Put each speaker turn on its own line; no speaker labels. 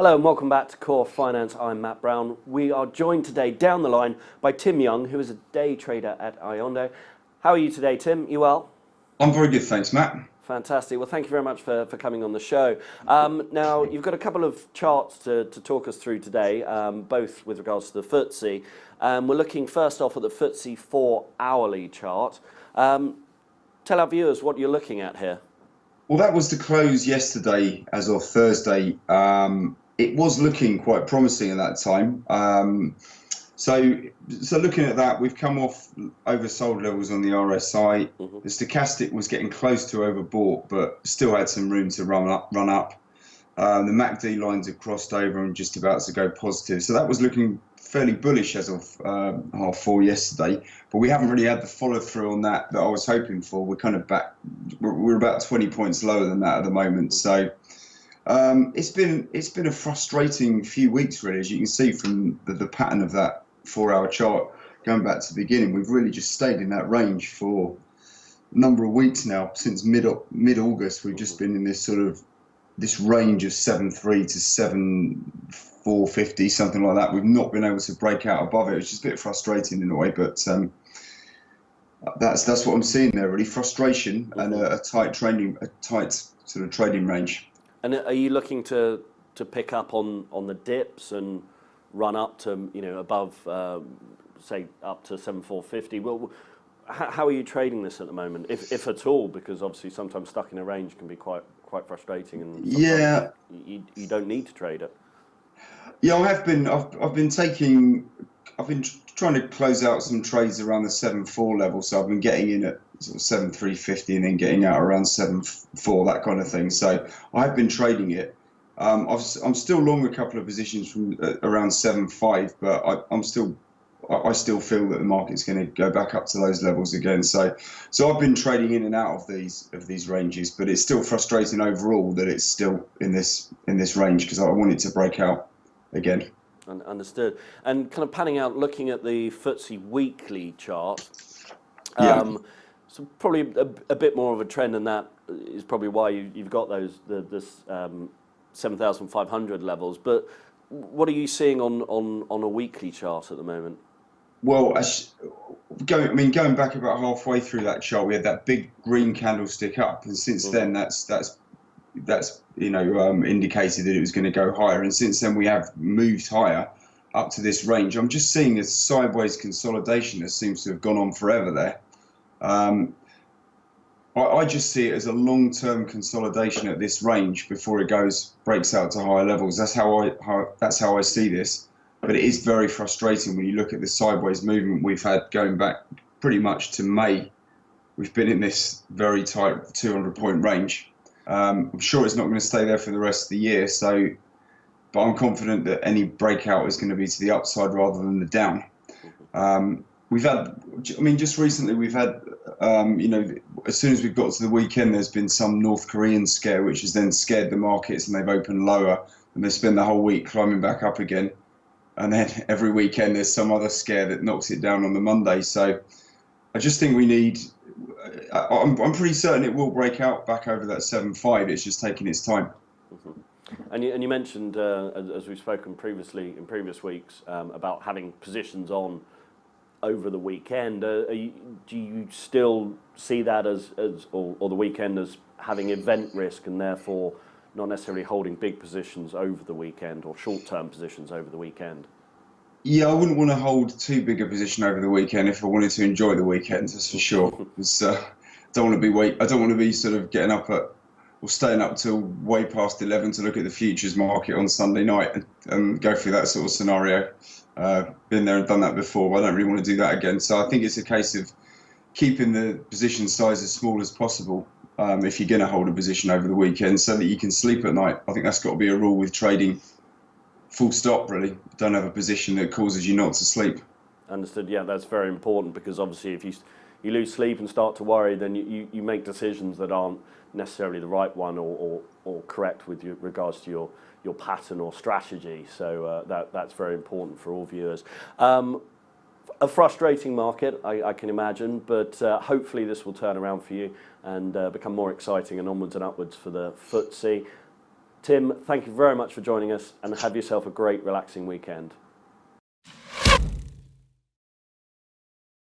Hello and welcome back to Core Finance. I'm Matt Brown. We are joined today down the line by Tim Young, who is a day trader at Ayondo. How are you today, Tim? You well?
I'm very good, thanks, Matt.
Fantastic. Well, thank you very much for coming on the show. Now, you've got a couple of charts to talk us through today, both with regards to the FTSE. We're looking first off at the FTSE 4-hourly chart. Tell our viewers what you're looking at here.
Well, that was the close yesterday as of Thursday. It was looking quite promising at that time. So looking at that, we've come off oversold levels on the RSI. The stochastic was getting close to overbought, but still had some room to run up. The MACD lines have crossed over and just about to go positive. So that was looking fairly bullish as of 4:30 yesterday, but we haven't really had the follow through on that I was hoping for. We're kind of back. We're about 20 points lower than that at the moment. So it's been a frustrating few weeks, really, as you can see from the pattern of that 4-hour chart going back to the beginning. We've really just stayed in that range for a number of weeks now. Since mid-August, we've just been in this range of 7.3 to 7.450, something like that. We've not been able to break out above it, which is a bit frustrating in a way, but that's what I'm seeing there, really. Frustration and a tight sort of trading range.
And are you looking to pick up on the dips and run up to, above, say, up to 7.450? Well, how are you trading this at the moment, if at all? Because obviously sometimes stuck in a range can be quite frustrating, and
yeah,
you don't need to trade it.
Yeah, I've been trying to close out some trades around the 7.4 level. So I've been getting in at sort of 7.350 and then getting out around 7.4, that kind of thing. So I've been trading it. I'm still long a couple of positions from around 7.5, but I still feel that the market's going to go back up to those levels again. So I've been trading in and out of these ranges, but it's still frustrating overall that it's still in this range, because I want it to break out again.
Understood. And kind of panning out, looking at the FTSE weekly chart, so probably a bit more of a trend, and that is probably why you've got this 7,500 levels. But what are you seeing on a weekly chart at the moment?
Well, going back about halfway through that chart, we had that big green candlestick up, and since then that's indicated that it was going to go higher, and since then we have moved higher up to this range. I'm just seeing a sideways consolidation that seems to have gone on forever there. I just see it as a long-term consolidation at this range before it breaks out to higher levels. That's how I see this. But it is very frustrating when you look at the sideways movement we've had going back pretty much to May. We've been in this very tight 200-point range. I'm sure it's not going to stay there for the rest of the year. But I'm confident that any breakout is going to be to the upside rather than the down. Just recently we've had, as soon as we've got to the weekend, there's been some North Korean scare, which has then scared the markets, and they've opened lower, and they spend the whole week climbing back up again. And then every weekend there's some other scare that knocks it down on the Monday. So I just think we need, I'm pretty certain it will break out back over that 7.5. It's just taking its time.
And you mentioned, as we've spoken previously in previous weeks, about having positions on over the weekend. Do you still see that or the weekend as having event risk, and therefore not necessarily holding big positions over the weekend, or short-term positions over the weekend?
Yeah, I wouldn't want to hold too big a position over the weekend if I wanted to enjoy the weekend, that's for sure. I don't want to be sort of getting up or staying up till way past 11 to look at the futures market on Sunday night and go through that sort of scenario. Been there and done that before. I don't really want to do that again. So I think it's a case of keeping the position size as small as possible if you're going to hold a position over the weekend, so that you can sleep at night. I think that's got to be a rule with trading. Full stop, really. Don't have a position that causes you not to sleep.
Understood. Yeah, that's very important, because obviously if you lose sleep and start to worry, then you make decisions that aren't necessarily the right one or correct with regards to your pattern or strategy. So that's very important for all viewers. A frustrating market, I can imagine, but hopefully this will turn around for you and become more exciting and onwards and upwards for the FTSE. Tim, thank you very much for joining us, and have yourself a great, relaxing weekend.